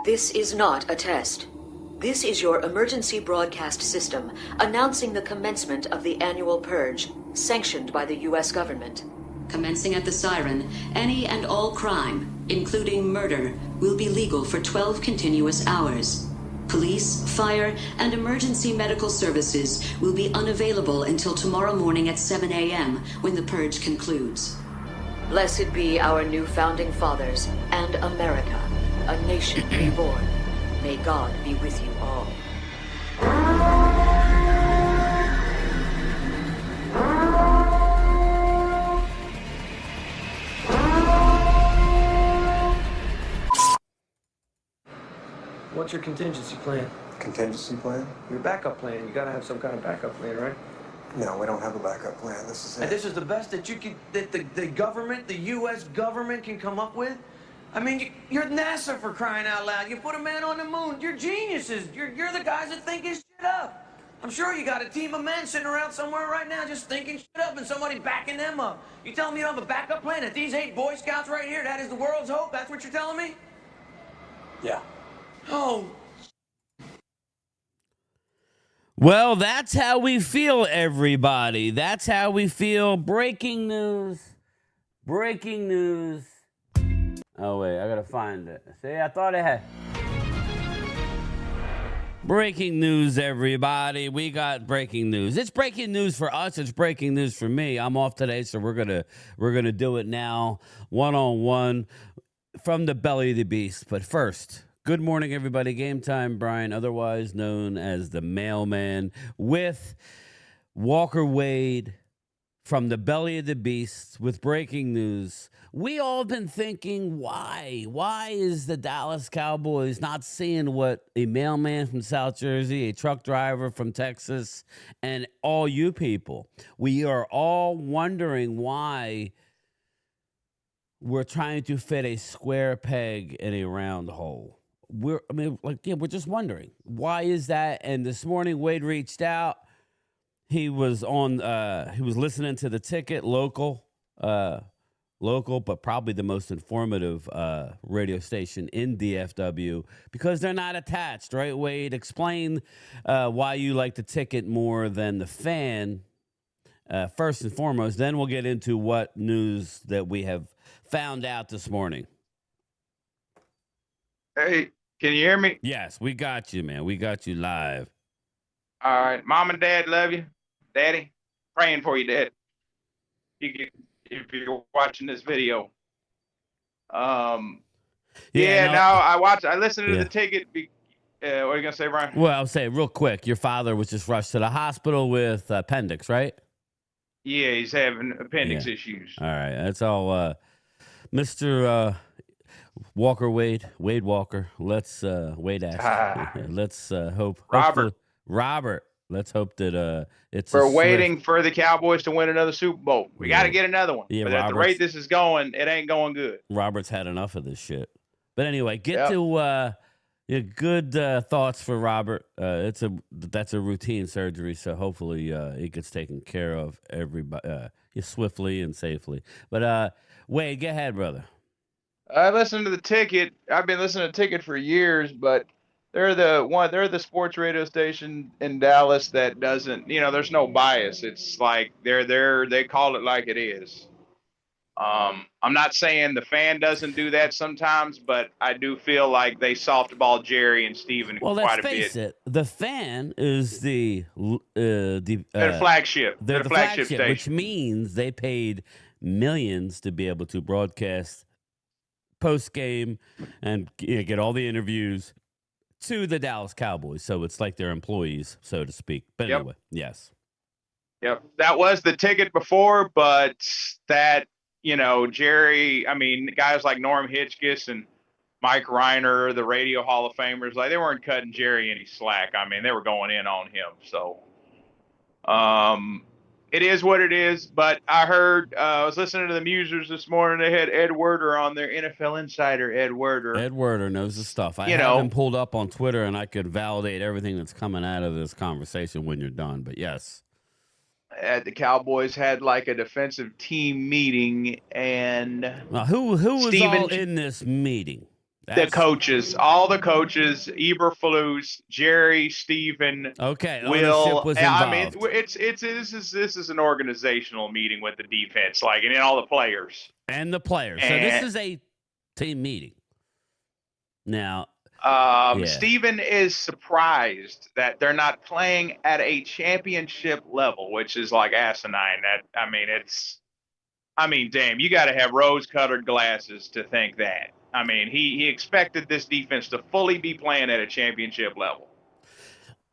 This is not a test. This is your emergency broadcast system announcing the commencement of the annual purge, sanctioned by the U.S. government. Commencing at the siren, any and all crime, including murder, will be legal for 12 continuous hours. Police, fire, and emergency medical services will be unavailable until tomorrow morning at 7 a.m. when the purge concludes. Blessed be our new founding fathers and America, a nation reborn. May God be with you all. What's your contingency plan? Contingency plan? Your backup plan. You gotta have some kind of backup plan, right? No, we don't have a backup plan. This is it. And this is the best that you could, that the government, the U.S. government can come up with? I mean, you're NASA for crying out loud. You put a man on the moon. You're geniuses. You're the guys that think his shit up. I'm sure you got a team of men sitting around somewhere right now just thinking shit up and somebody backing them up. You telling me you don't have a backup plan? That these 8 Boy Scouts right here, that is the world's hope? That's what you're telling me? Yeah. Oh. Well, that's how we feel, everybody. That's how we feel. Breaking news. Breaking news. Oh, wait, I gotta find it. See, I thought I had... Breaking news, everybody. We got breaking news. It's breaking news for us. It's breaking news for me. I'm off today, so we're gonna do it now, one-on-one, from the belly of the beast. But first... Good morning, everybody. Game time, Brian, otherwise known as the mailman, with Walker Wade from the belly of the beast with breaking news. We all been thinking, why? Why is the Dallas Cowboys not seeing what a mailman from South Jersey, a truck driver from Texas, and all you people? We are all wondering why we're trying to fit a square peg in a round hole. We're just wondering, why is that? And this morning, Wade reached out. He was listening to the ticket, local, but probably the most informative radio station in DFW, because they're not attached, right, Wade? Explain why you like the ticket more than the fan, first and foremost. Then we'll get into what news that we have found out this morning. Hey, can you hear me? Yes, we got you, man. We got you live. All right. Mom and Dad love you. Daddy, praying for you, Dad. If you're watching this video. I listened to the ticket. What are you going to say, Brian? Well, I'll say real quick. Your father was just rushed to the hospital with appendix, right? Yeah, he's having appendix issues. All right. That's all. Mr. Walker Wade Walker. Let's Wade ask. Let's hope Robert. Let's hope that we're waiting for the Cowboys to win another Super Bowl. We got to get another one. Yeah, but at the rate this is going, it ain't going good. Robert's had enough of this shit. But anyway, get to good thoughts for Robert. That's a routine surgery, so hopefully it gets taken care of swiftly and safely. But Wade, go ahead, brother. I listened to the ticket. I've been listening to the ticket for years, but they're the sports radio station in Dallas that doesn't, there's no bias. It's like they call it like it is. I'm not saying the fan doesn't do that sometimes, but I do feel like they softball Jerry and Steven quite a bit. Well, let's face it. The fan is the flagship. They're the flagship station, which means they paid millions to be able to broadcast post game and get all the interviews to the Dallas Cowboys. So it's like they're employees, so to speak. But anyway, yes. Yep. That was the ticket before, but that, Jerry, guys like Norm Hitchkiss and Mike Reiner, the radio Hall of Famers, they weren't cutting Jerry any slack. They were going in on him. So, it is what it is, but I heard, I was listening to the Musers this morning. They had Ed Werder on there, NFL insider Ed Werder. Ed Werder knows the stuff. I have him pulled up on Twitter, and I could validate everything that's coming out of this conversation when you're done, but yes. The Cowboys had like a defensive team meeting, and who was all in this meeting? The That's coaches, all the coaches, Eberflus, Jerry, Steven, okay. Ownership Will. was I mean, involved, it's this is an organizational meeting with the defense, like, and all the players. and the players. So this And is a team meeting. Now, yeah. Steven is surprised that they're not playing at a championship level, which is like asinine. Damn, you got to have rose-colored glasses to think that. I mean, he expected this defense to fully be playing at a championship level.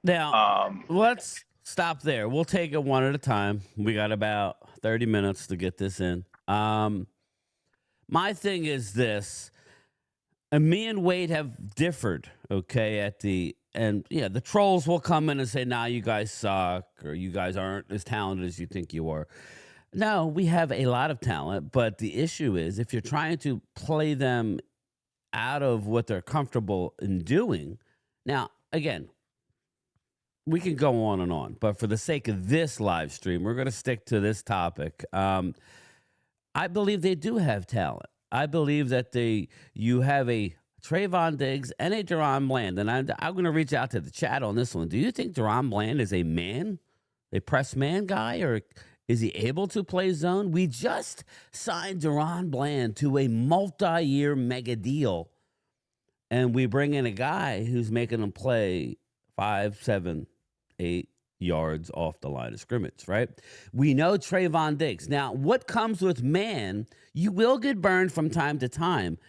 Now, let's stop there. We'll take it one at a time. We got about 30 minutes to get this in. My thing is this. And me and Wade have differed, okay, the trolls will come in and say, nah, you guys suck, or you guys aren't as talented as you think you are. No, we have a lot of talent, but the issue is if you're trying to play them out of what they're comfortable in doing. Now, again, we can go on, but for the sake of this live stream, we're going to stick to this topic. I believe they do have talent. I believe that you have a Trayvon Diggs and a Deron Bland, and I'm going to reach out to the chat on this one. Do you think Deron Bland is a press man guy, or is he able to play zone? We just signed Deron Bland to a multi-year mega deal, and we bring in a guy who's making him play 5, 7, 8 yards off the line of scrimmage, right? We know Trayvon Diggs. Now, what comes with man, you will get burned from time to time,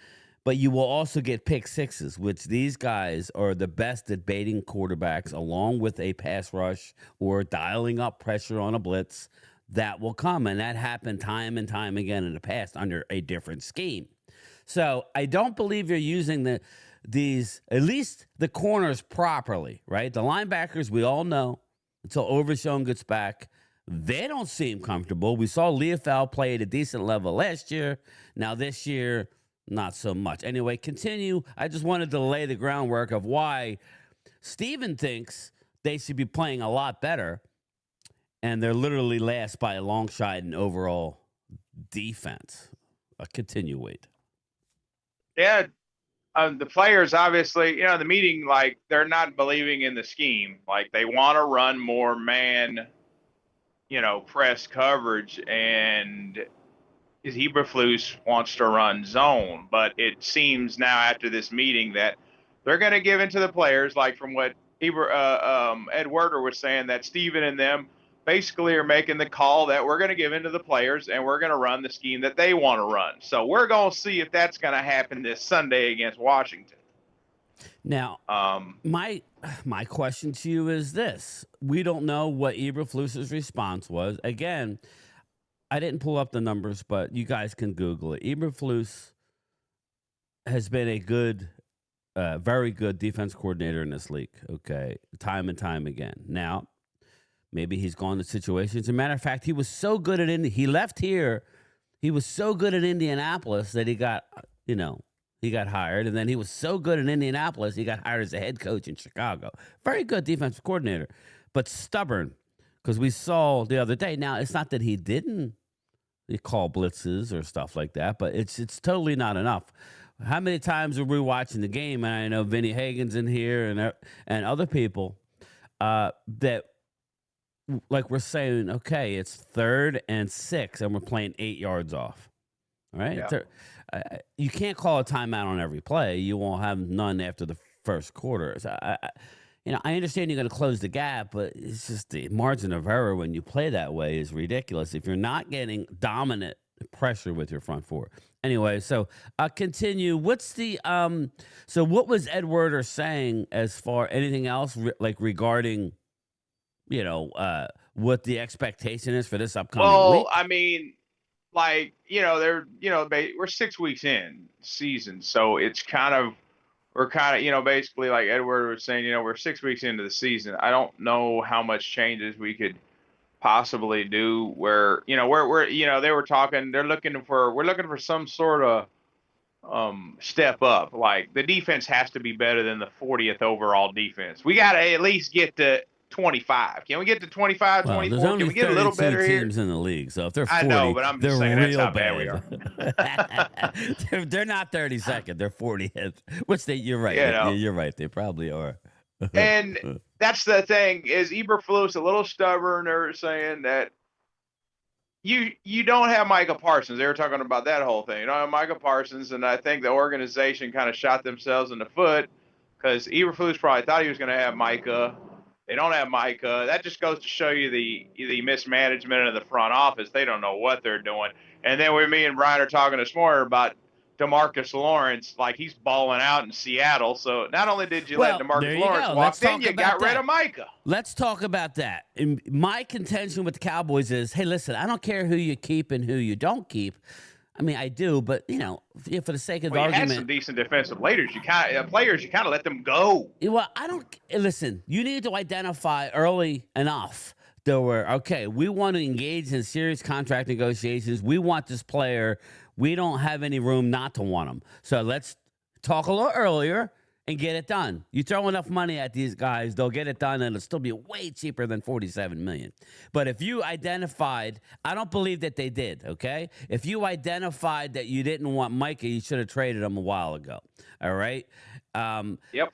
but you will also get pick sixes, which these guys are the best at baiting quarterbacks along with a pass rush or dialing up pressure on a blitz. That will come, and that happened time and time again in the past under a different scheme. So I don't believe you're using these, at least the corners, properly, right? The linebackers, we all know, until Overshown gets back, they don't seem comfortable. We saw Leofau play at a decent level last year. Now this year, not so much. Anyway, continue. I just wanted to lay the groundwork of why Steven thinks they should be playing a lot better, and they're literally last by a long shot in overall defense. Continue, Wade. Yeah, the players, obviously, the meeting, like, they're not believing in the scheme. Like, they want to run more man, press coverage, and Eberflus wants to run zone. But it seems now after this meeting that they're going to give in to the players, like from what Ed Werder was saying, that Steven and them basically are making the call that we're going to give in to the players and we're going to run the scheme that they want to run. So we're going to see if that's going to happen this Sunday against Washington. Now, my question to you is this. We don't know what Eberflus's response was. Again, I didn't pull up the numbers, but you guys can Google it. Eberflus has been a good, very good defense coordinator in this league, okay, time and time again. Now, maybe he's gone to situations. As a matter of fact, he was so good at he left here. He was so good at Indianapolis that he got hired. And then he was so good in Indianapolis, he got hired as a head coach in Chicago. Very good defensive coordinator, but stubborn, because we saw the other day. Now, it's not that he didn't call blitzes or stuff like that, but it's totally not enough. How many times are we watching the game? And I know Vinny Hagen's in here and other people that, like, we're saying, okay, it's 3rd and 6, and we're playing 8 yards off. All right? Yeah. You can't call a timeout on every play. You won't have none after the first quarter. So I understand you're going to close the gap, but it's just the margin of error when you play that way is ridiculous if you're not getting dominant pressure with your front four. Anyway, so continue. What's the so what was Ed Werder saying as far anything else regarding what the expectation is for this upcoming week? Well, I mean, like, we're 6 weeks in season, so it's we're basically, like Edward was saying, we're 6 weeks into the season. I don't know how much changes we could possibly do where, they were talking, we're looking for some sort of step up. Like, the defense has to be better than the 40th overall defense. We got to at least get to 25. Can we get to 25, Well, 24? there's only Can we get a little 32 better here? teams in the league, so if they're 40, I know, but I'm just they're saying that's real how bad we are. they're not 32nd, they're 40th. Which you're right. You're right. They probably are. And that's the thing is Eberflus a little stubborn. They're saying that you don't have Micah Parsons. They were talking about that whole thing. You don't have Micah Parsons, and I think the organization kind of shot themselves in the foot because Eberflus probably thought he was going to have Micah. They don't have Micah. That just goes to show you the mismanagement of the front office. They don't know what they're doing. And then me and Brian are talking this morning about DeMarcus Lawrence, like he's balling out in Seattle. So not only did you let DeMarcus Lawrence walk, then you got rid of Micah. Let's talk about that. And my contention with the Cowboys is, hey, listen, I don't care who you keep and who you don't keep. I mean, I do, but for the sake of the argument, you had some decent defensive players. You kind of let them go. Well, I don't listen. You need to identify early enough that we want to engage in serious contract negotiations. We want this player. We don't have any room not to want him. So let's talk a little earlier and get it done. You throw enough money at these guys, they'll get it done, and it'll still be way cheaper than $47 million. But if you identified, I don't believe that they did, okay? If you identified that you didn't want Micah, you should have traded him a while ago, all right? Yep.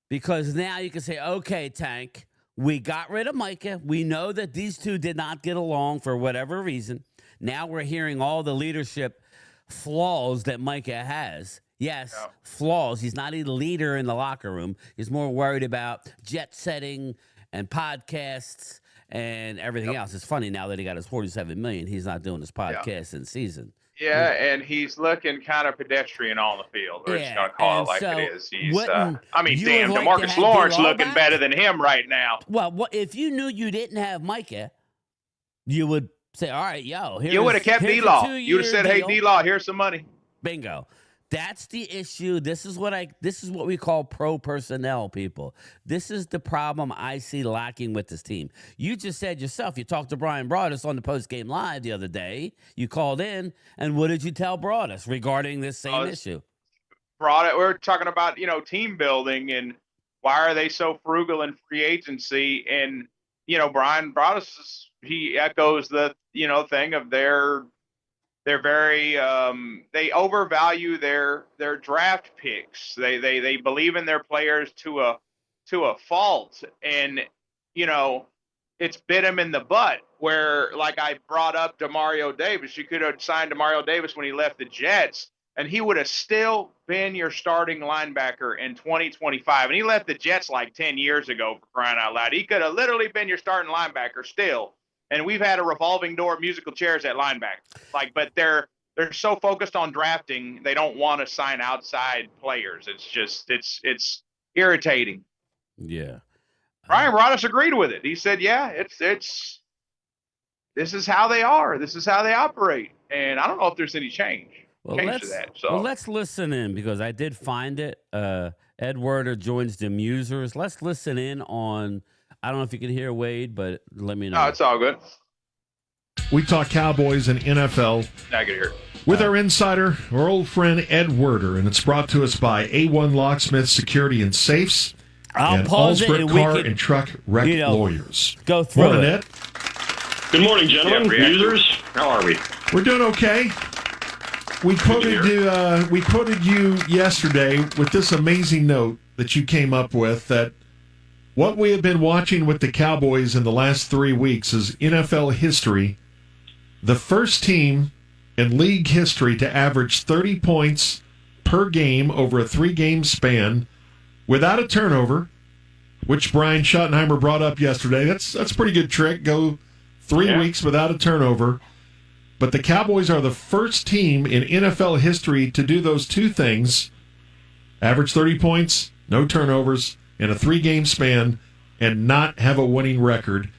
Because now you can say, okay, Tank, we got rid of Micah. We know that these two did not get along for whatever reason. Now we're hearing all the leadership flaws that Micah has. Yes, flaws. He's not a leader in the locker room. He's more worried about jet setting and podcasts and everything else. It's funny now that he got his $47 million, he's not doing his podcast in season. Yeah, and he's looking kind of pedestrian on the field. We're just going to call it like it is. He's, damn, DeMarcus Lawrence looking better than him right now. Well, if you knew you didn't have Micah, you would say, all right, you would have kept D-Law. You would have said, hey, D-Law, here's some money. Bingo. That's the issue. This is what we call pro personnel, people. This is the problem I see lacking with this team. You just said yourself, you talked to Brian Broaddus on the post-game live the other day. You called in, and what did you tell Broaddus regarding this same issue? We're talking about, team building and why are they so frugal in free agency? And, Brian Broaddus, he echoes the, thing of they're very they overvalue their draft picks. They believe in their players to a fault, and it's bit them in the butt. Where like I brought up Demario Davis, you could have signed Demario Davis when he left the Jets, and he would have still been your starting linebacker in 2025. And he left the Jets like 10 years ago, for crying out loud. He could have literally been your starting linebacker still. And we've had a revolving door of musical chairs at linebacker. But they're so focused on drafting, they don't want to sign outside players. It's just it's irritating. Yeah. Brian Broaddus agreed with it. He said, "Yeah, it's this is how they are. This is how they operate." And I don't know if there's any change to that. So let's listen in because I did find it. Ed Werder joins the Musers. Let's listen in on. I don't know if you can hear Wade, but let me know. No, it's all good. We talk Cowboys and NFL. I can hear. With our insider, our old friend Ed Werder, and it's brought to us by A1 Locksmith Security and Safes and Allsbrook Car and Truck Wreck Lawyers. Go through Morning, it. Ed. Good morning, gentlemen. Users, how are we? We're doing okay. We quoted you yesterday with this amazing note that you came up with that what we have been watching with the Cowboys in the last 3 weeks is NFL history. The first team in league history to average 30 points per game over a 3-game span without a turnover, which Brian Schottenheimer brought up yesterday. That's a pretty good trick. Go 3 weeks without a turnover. But the Cowboys are the first team in NFL history to do those two things. Average 30 points, no turnovers, in a 3-game span and not have a winning record.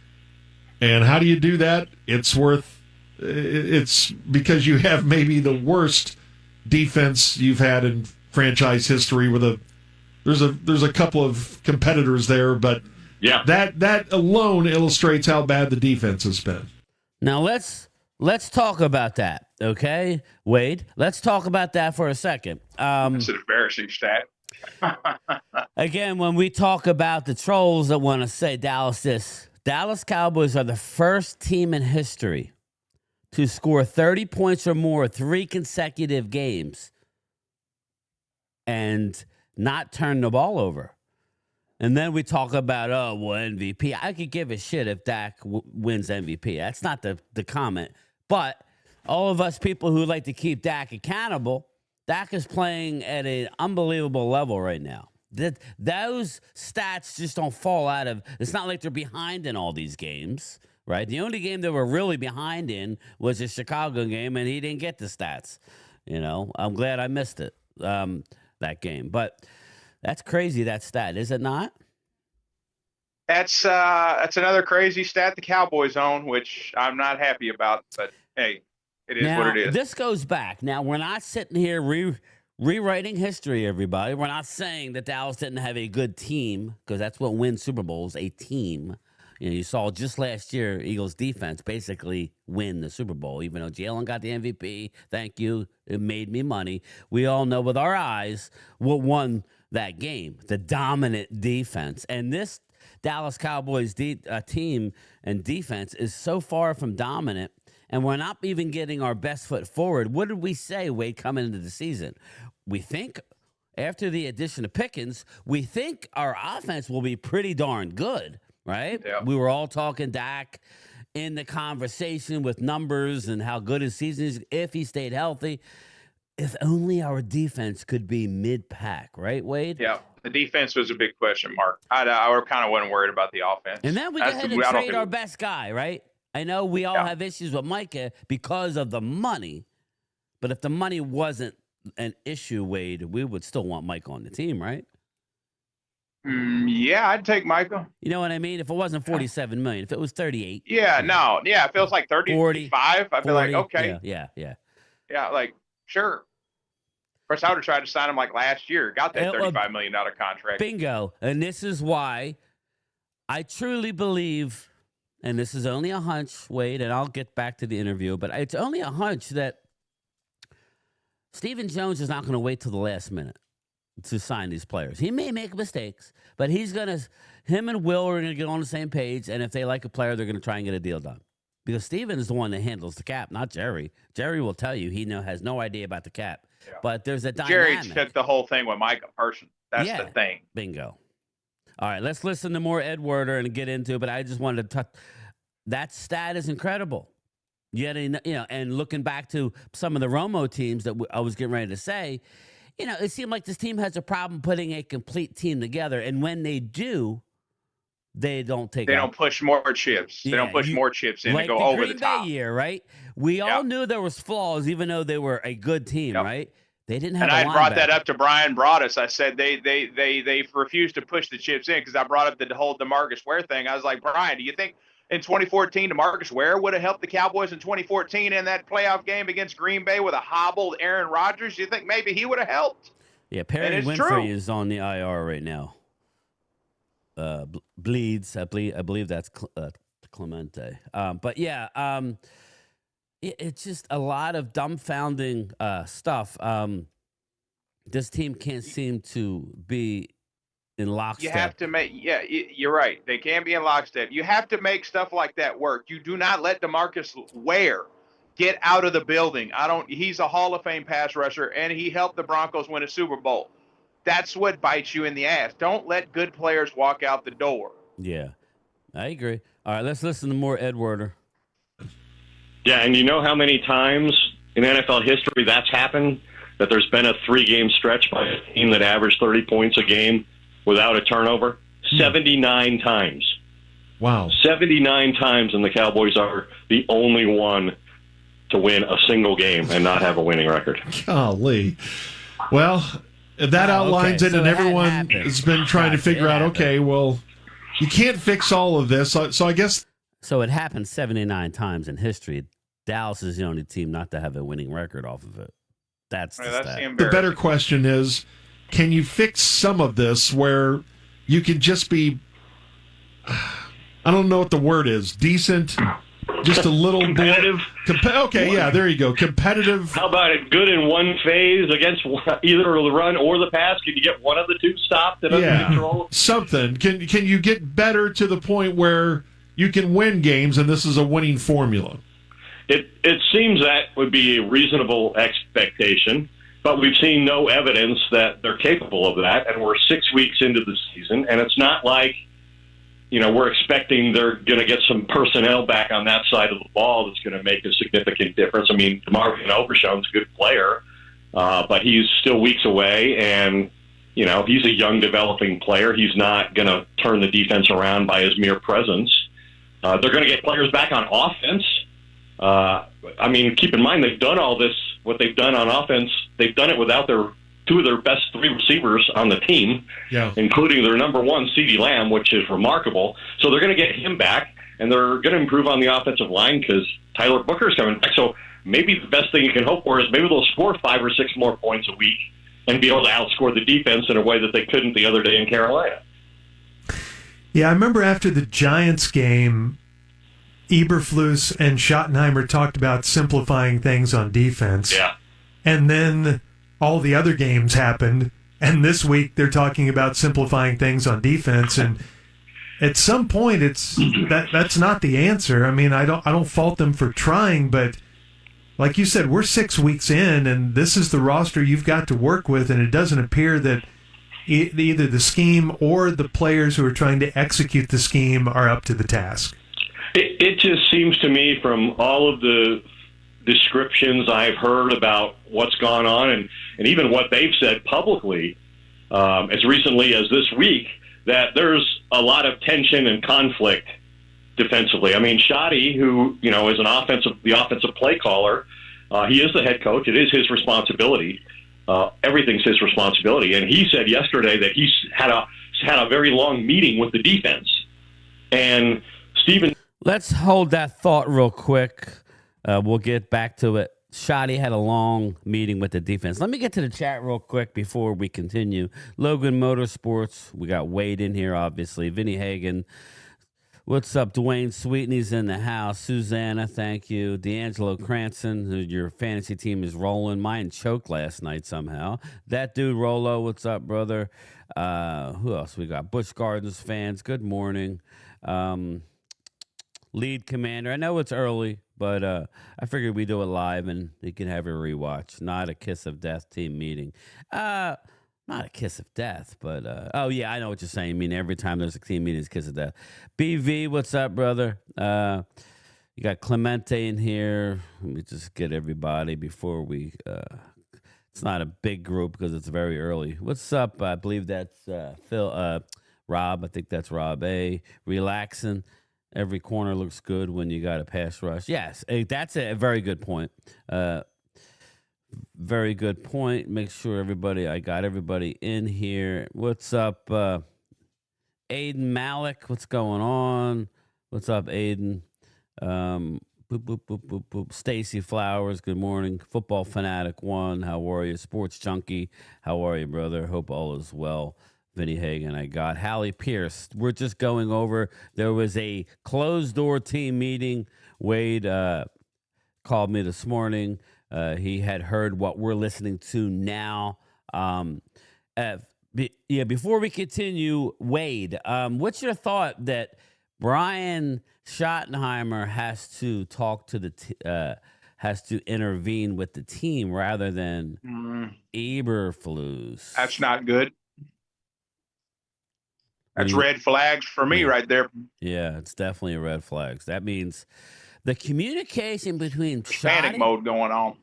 And how do you do that? It's because you have maybe the worst defense you've had in franchise history with there's a couple of competitors there, but that alone illustrates how bad the defense has been. Now let's talk about that, okay? Wade, let's talk about that for a second. It's an embarrassing stat. Again, when we talk about the trolls that want to say Dallas this, Dallas Cowboys are the first team in history to score 30 points or more 3 consecutive games and not turn the ball over. And then we talk about, MVP. I could give a shit if Dak wins MVP. That's not the comment. But all of us people who like to keep Dak accountable, Dak is playing at an unbelievable level right now. Those stats just don't fall out of. It's not like they're behind in all these games, right? The only game they were really behind in was the Chicago game, and he didn't get the stats. I'm glad I missed it, that game. But that's crazy, that stat, is it not? That's another crazy stat the Cowboys own, which I'm not happy about. But hey, it is what it is. This goes back. Now, we're not sitting here rewriting history, everybody. We're not saying that Dallas didn't have a good team, because that's what wins Super Bowls, a team. You saw just last year, Eagles defense basically win the Super Bowl, even though Jalen got the MVP. Thank you. It made me money. We all know with our eyes what won that game, the dominant defense. And this Dallas Cowboys team and defense is so far from dominant, and we're not even getting our best foot forward. What did we say, Wade, coming into the season? We think after the addition of Pickens, we think our offense will be pretty darn good, right? Yeah. We were all talking Dak in the conversation with numbers and how good his season is if he stayed healthy. If only our defense could be mid-pack, right, Wade? Yeah, the defense was a big question mark. I kind of wasn't worried about the offense. And then we go ahead and trade our best guy, right? I know we all have issues with Micah because of the money, but if the money wasn't an issue, Wade, we would still want Micah on the team, right? Yeah, I'd take Micah. You know what I mean? If it wasn't $47 million, if it was 38. Yeah, no. Yeah, it feels like 35. I'd be like, okay. Yeah. Yeah, like, sure. Of course, I would have tried to sign him like last year. Got that $35 million contract. Bingo. And this is why I truly believe, and this is only a hunch, Wade, and I'll get back to the interview, but it's only a hunch that Stephen Jones is not going to wait till the last minute to sign these players. He may make mistakes, but him and Will are going to get on the same page, and if they like a player, they're going to try and get a deal done. Because Stephen is the one that handles the cap, not Jerry. Jerry will tell you he has no idea about the cap. Yeah. But there's a dynamic. Jerry took the whole thing with Micah person. That's the thing. Bingo. All right, let's listen to more Ed Werder and get into it, but I just wanted to touch. That stat is incredible. Yet, and looking back to some of the Romo teams that I was getting ready to say, it seemed like this team has a problem putting a complete team together. And when they do, they don't take. They don't push more chips. They don't push more chips in to go over the top. Bay year, right? We all knew there was flaws, even though they were a good team, right? They didn't have. And I brought that up to Bryan Broaddus. I said they refused to push the chips in because I brought up the whole DeMarcus Ware thing. I was like, Bryan, do you think in 2014 DeMarcus Ware would have helped the Cowboys in 2014 in that playoff game against Green Bay with a hobbled Aaron Rodgers? Do you think maybe he would have helped? Yeah, Perry Winfrey is on the IR right now. Bleeds. I believe that's Clemente. But yeah, it's just a lot of dumbfounding stuff. This team can't seem to be in lockstep. You have to make, you're right. They can't be in lockstep. You have to make stuff like that work. You do not let DeMarcus Ware get out of the building. He's a Hall of Fame pass rusher, and he helped the Broncos win a Super Bowl. That's what bites you in the ass. Don't let good players walk out the door. Yeah, I agree. All right, let's listen to more Ed Werder. Yeah, and you know how many times in NFL history that's happened? That there's been a 3-game stretch by a team that averaged 30 points a game without a turnover? 79 times. Wow. 79 times, and the Cowboys are the only one to win a single game and not have a winning record. Golly. Well, that outlines it, and everyone has been trying to figure out, okay, well, you can't fix all of this. So I guess. So it happened 79 times in history. Dallas is the only team not to have a winning record off of it. That's the better question is, can you fix some of this where you can just be, I don't know what the word is, decent, Just a little competitive. Okay, yeah, there you go. Competitive. How about it? Good in one phase against either the run or the pass. Can you get one of the two stopped and under control? Something. Can you get better to the point where you can win games, and this is a winning formula? It seems that would be a reasonable expectation, but we've seen no evidence that they're capable of that, and we're 6 weeks into the season, and it's not like, we're expecting they're going to get some personnel back on that side of the ball that's going to make a significant difference. I mean, Marvin Overshown's a good player, but he's still weeks away, and, he's a young developing player. He's not going to turn the defense around by his mere presence. They're going to get players back on offense. Keep in mind, they've done all this, what they've done on offense, they've done it without two of their best three receivers on the team, including their number one, CeeDee Lamb, which is remarkable. So they're going to get him back, and they're going to improve on the offensive line because Tyler Booker's coming back. So maybe the best thing you can hope for is maybe they'll score 5 or 6 more points a week and be able to outscore the defense in a way that they couldn't the other day in Carolina. Yeah, I remember after the Giants game, Eberflus and Schottenheimer talked about simplifying things on defense. Yeah. And then all the other games happened, and this week they're talking about simplifying things on defense. And at some point, that's not the answer. I mean, I don't fault them for trying, but like you said, we're 6 weeks in, and this is the roster you've got to work with, and it doesn't appear that either the scheme or the players who are trying to execute the scheme are up to the task. It just seems to me from all of the descriptions I've heard about what's gone on and even what they've said publicly as recently as this week, that there's a lot of tension and conflict defensively. I mean, Shoddy, who, is the offensive play caller, he is the head coach. It is his responsibility. Everything's his responsibility. And he said yesterday that he's had a very long meeting with the defense. And Stephen... Let's hold that thought real quick. We'll get back to it. Shoddy had a long meeting with the defense. Let me get to the chat real quick before we continue. Logan Motorsports, we got Wade in here, obviously. Vinny Hagan. What's up? Dwayne Sweetney's in the house. Susanna, thank you. D'Angelo Cranston, your fantasy team is rolling. Mine choked last night somehow. That dude, Rolo, what's up, brother? Who else we got? Busch Gardens fans, good morning. Lead Commander, I know it's early, but I figured we'd do it live and you can have a rewatch. Not a kiss of death team meeting. Not a kiss of death, but oh yeah, I know what you're saying. I mean, every time there's a team meeting, it's kiss of death. BV, what's up, brother? You got Clemente in here. Let me just get everybody before we. It's not a big group because it's very early. What's up? I believe that's Phil. Rob, I think that's Rob A. Relaxing. Every corner looks good when you got a pass rush. Yes, that's a very good point. Very good point. Make sure I got everybody in here. What's up, Aiden Malik? What's going on? What's up, Aiden? Boop, boop, boop, boop, boop. Stacy Flowers, good morning. Football Fanatic 1, how are you? Sports Junkie, how are you, brother? Hope all is well. Vinny Hagan, I got. Hallie Pierce, we're just going over. There was a closed-door team meeting. Wade called me this morning. He had heard what we're listening to now. Before we continue, Wade, what's your thought that Bryan Schottenheimer has to talk to has to intervene with the team rather than Eberflus? That's not good. That's red flags for me right there. Yeah, it's definitely a red flags. That means the communication between panic mode going on.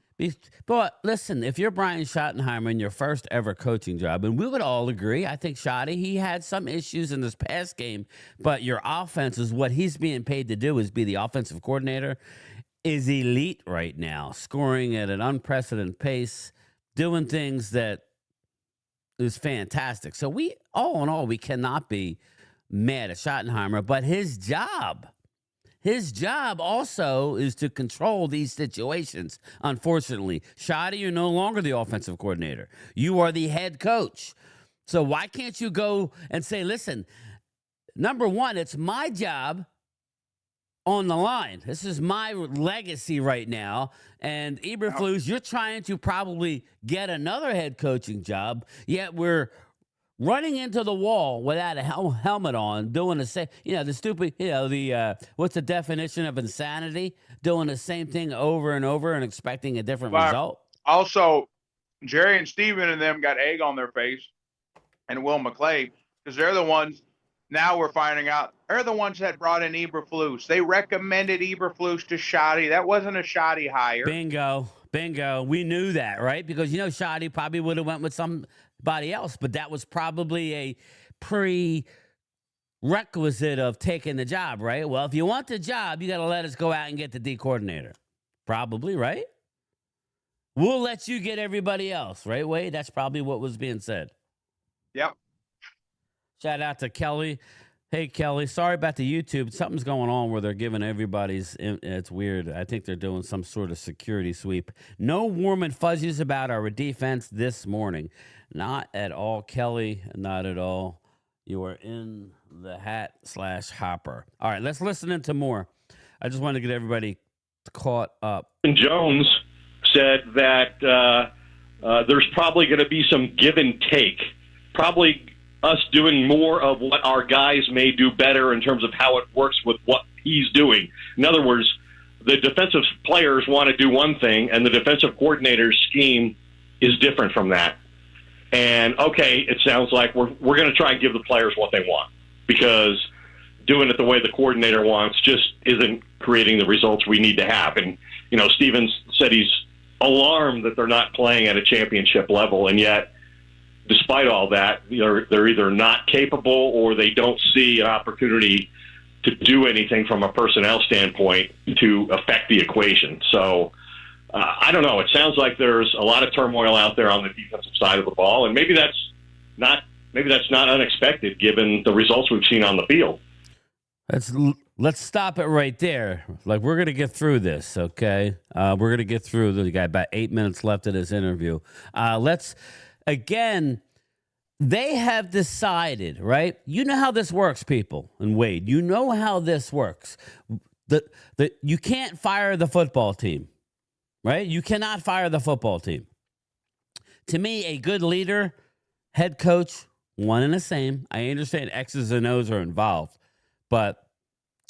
But listen, if you're Bryan Schottenheimer in your first ever coaching job, and we would all agree, I think Schotty, he had some issues in this past game, but your offense is what he's being paid to do, is be the offensive coordinator, is elite right now, scoring at an unprecedented pace, doing things that is fantastic. So all in all, we cannot be mad at Schottenheimer, but his job also is to control these situations. Unfortunately, Schotty, you're no longer the offensive coordinator. You are the head coach. So why can't you go and say, listen, number one, it's my job on the line. This is my legacy right now. And Eberflus, you're trying to probably get another head coaching job, yet we're running into the wall without a helmet on, doing the same, the stupid, what's the definition of insanity? Doing the same thing over and over and expecting a different result. Also, Jerry and Steven and them got egg on their face, and Will McClay, because they're the ones, now we're finding out, they're the ones that brought in Eberflus. They recommended Eberflus to Shoddy. That wasn't a Shoddy hire. Bingo. We knew that, right? Because, Shoddy probably would have went with somebody else, but that was probably a prerequisite of taking the job, right? Well, if you want the job, you got to let us go out and get the D coordinator. Probably, right? We'll let you get everybody else, right, Wade? That's probably what was being said. Yep. Shout out to Kelly. Hey, Kelly, sorry about the YouTube. Something's going on where they're giving everybody's, it's weird. I think they're doing some sort of security sweep. No warm and fuzzies about our defense this morning. Not at all, Kelly. Not at all. You are in the hat/hopper. All right, let's listen into more. I just want to get everybody caught up. Jones said that there's probably going to be some give and take. Probably us doing more of what our guys may do better in terms of how it works with what he's doing. In other words, the defensive players want to do one thing, and the defensive coordinator's scheme is different from that. And, okay, it sounds like we're going to try and give the players what they want, because doing it the way the coordinator wants just isn't creating the results we need to have. And, Stevens said he's alarmed that they're not playing at a championship level, and yet despite all that, they're either not capable or they don't see an opportunity to do anything from a personnel standpoint to affect the equation. So I don't know. It sounds like there's a lot of turmoil out there on the defensive side of the ball, and maybe that's not unexpected given the results we've seen on the field. Let's stop it right there. Like, we're going to get through this, okay? We're going to get through. The guy about 8 minutes left of this interview. Again, they have decided, right? You know how this works, people, and Wade. You know how this works. You can't fire the football team, right? You cannot fire the football team. To me, a good leader, head coach, one and the same. I understand X's and O's are involved, but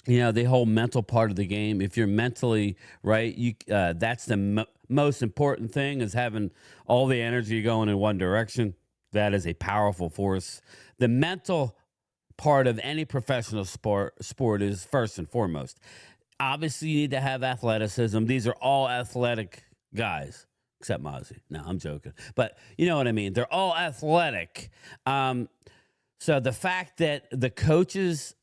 the whole mental part of the game. If you're mentally right, that's the most important thing, is having all the energy going in one direction. That is a powerful force. The mental part of any professional sport is first and foremost. Obviously, you need to have athleticism. These are all athletic guys, except Mozzie. No, I'm joking. But you know what I mean. They're all athletic. So the fact that the coaches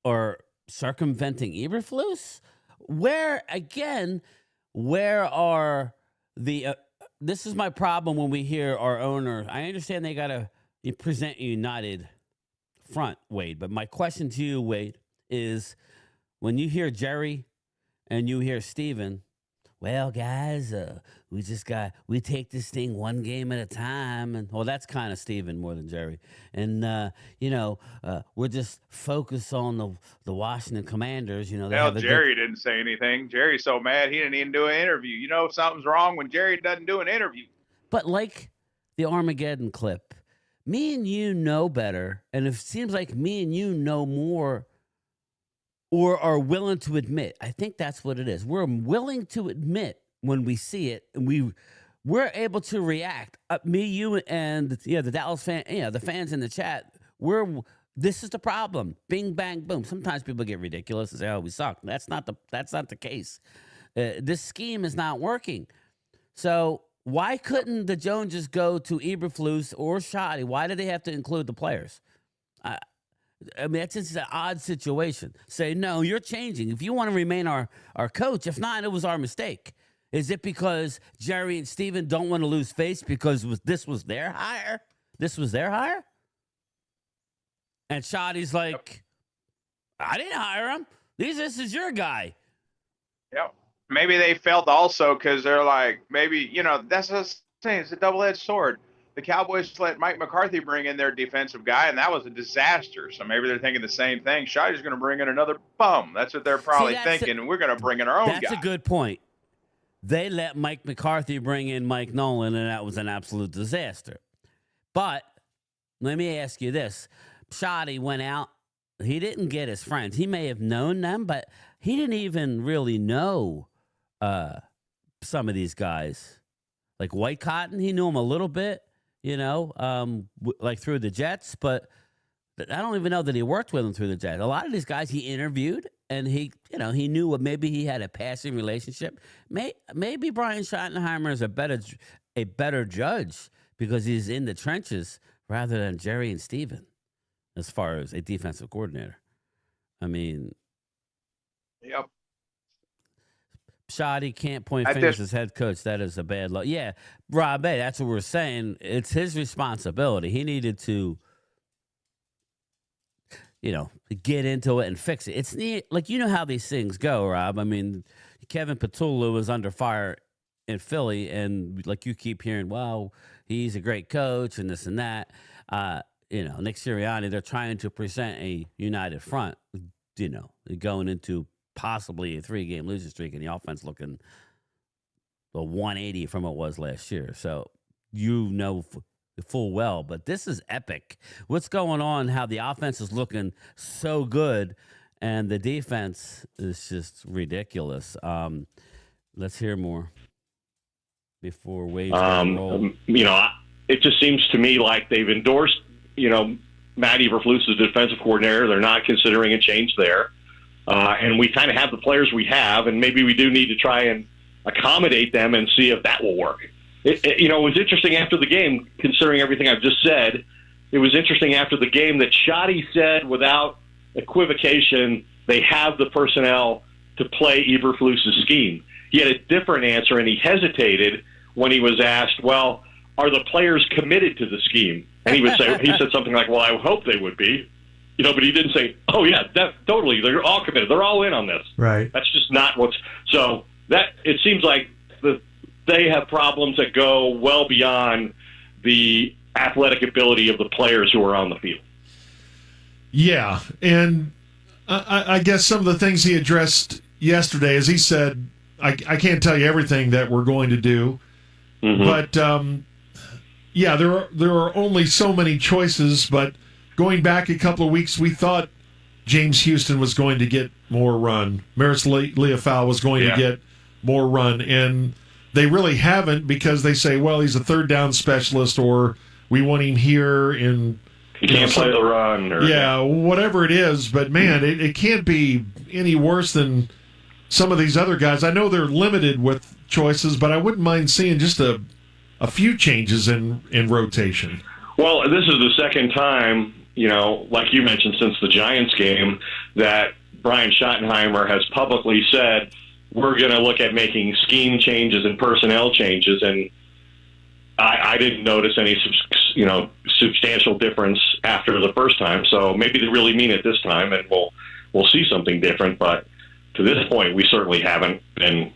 are circumventing Eberflus, where are the this is my problem when we hear our owner. I understand they got to present a united front, Wade, but my question to you, Wade, is when you hear Jerry and you hear Steven, well, guys, we take this thing one game at a time. And, well, that's kind of Steven more than Jerry. And, we're just focused on the Washington Commanders. Jerry didn't say anything. Jerry's so mad he didn't even do an interview. Something's wrong when Jerry doesn't do an interview. But like the Armageddon clip, me and you know better. And it seems like me and you know more, or are willing to admit. I think that's what it is. We're willing to admit when we see it, and we're able to react. Me, you, and the Dallas fan, the fans in the chat. This is the problem. Bing, bang, boom. Sometimes people get ridiculous and say, "Oh, we suck." That's not the case. This scheme is not working. So why couldn't the Joneses go to Eberflus or Shoddy? Why did they have to include the players? That's just an odd situation. Say, no, you're changing. If you want to remain our coach, if not, it was our mistake. Is it because Jerry and Steven don't want to lose face because this was their hire? This was their hire? And Shoddy's like, I didn't hire him. This is your guy. Yep. Maybe they felt also because they're like, maybe, that's the thing. It's a double-edged sword. the Cowboys let Mike McCarthy bring in their defensive guy, and that was a disaster. So maybe they're thinking the same thing. Schotty's going to bring in another bum. That's what they're probably thinking, and we're going to bring in our own guy. That's a good point. They let Mike McCarthy bring in Mike Nolan, and that was an absolute disaster. But let me ask you this. Schotty went out. He didn't get his friends. He may have known them, but he didn't even really know some of these guys. Like White Cotton, he knew him a little bit, like through the Jets, but I don't even know that he worked with him through the Jets. A lot of these guys he interviewed, and he knew what maybe he had a passing relationship. Maybe Brian Schottenheimer is a better judge because he's in the trenches rather than Jerry and Steven as far as a defensive coordinator. I mean, yep. Schotty can't point fingers as head coach. That is a bad luck. Yeah, Rob, hey, that's what we're saying. It's his responsibility. He needed to, get into it and fix it. It's like, how these things go, Rob. I mean, Kevin Petula was under fire in Philly, and like you keep hearing, well, he's a great coach and this and that. Nick Sirianni, they're trying to present a united front, going into possibly a 3-game losing streak, and the offense looking a 180 from what it was last year. So, full well, but this is epic. What's going on, how the offense is looking so good, and the defense is just ridiculous. Let's hear more before Wade's roll. It just seems to me like they've endorsed, Matt Eberflus as defensive coordinator. They're not considering a change there. And we kind of have the players we have, and maybe we do need to try and accommodate them and see if that will work. It was interesting after the game, considering everything I've just said. It was interesting after the game that Schotty said without equivocation they have the personnel to play Eberflus's scheme. He had a different answer, and he hesitated when he was asked, well, are the players committed to the scheme? And he said something like, well, I hope they would be. But he didn't say, oh, yeah, totally. They're all committed. They're all in on this. Right. That's just not so that it seems like they have problems that go well beyond the athletic ability of the players who are on the field. Yeah. And I guess some of the things he addressed yesterday, as he said, I can't tell you everything that we're going to do, but there are only so many choices, but going back a couple of weeks, we thought James Houston was going to get more run. Maris Leofau was going to get more run, and they really haven't, because they say, well, he's a third down specialist, or we want him here in... He can't play the run. Whatever it is, but man, it can't be any worse than some of these other guys. I know they're limited with choices, but I wouldn't mind seeing just a few changes in rotation. Well, this is the second time, like you mentioned, since the Giants game, that Brian Schottenheimer has publicly said, we're going to look at making scheme changes and personnel changes, and I didn't notice any, substantial difference after the first time. So maybe they really mean it this time, and we'll see something different. But to this point, we certainly haven't been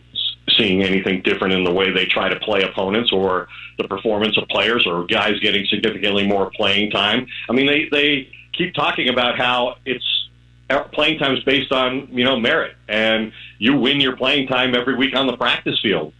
seeing anything different in the way they try to play opponents or the performance of players or guys getting significantly more playing time. I mean, they keep talking about how it's playing time is based on, merit, and you win your playing time every week on the practice field.